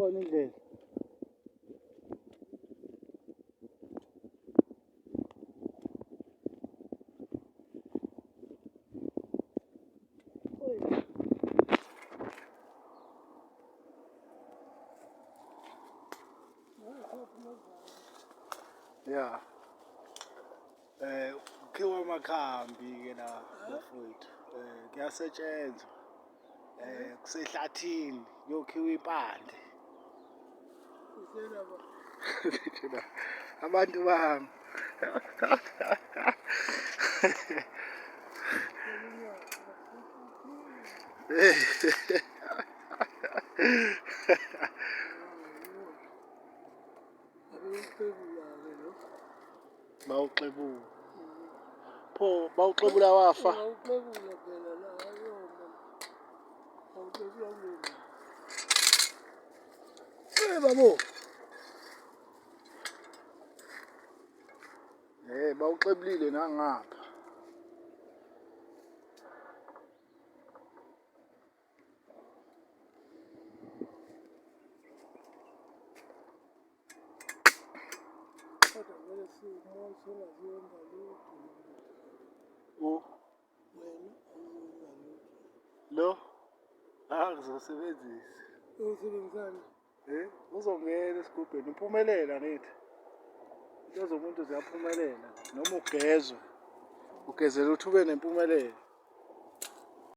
ikhona indlela. Ya. Ukhiwa amakhambi-ke la bafowethu. Kuyasetshenzwa. Kusehlathini kuyokhiwa impande. Abantu bami. Bawuxebula. Pho bawuxebula wafa. Bawuxebula phela la ayona. Bawuxebula. Babo. Bawuxebulile nangapha. Kodwa vele siwumoya songaziyenza lutho. Wena awuyenza lutho. Lo? Ngizosebenzisa. Uyosebenzisana? Uzongena esigubheni uphumelela nithi. Into zomuntu ziyaphumelela noma ugezwe. Ugezela ukuthi ube nempumelelo.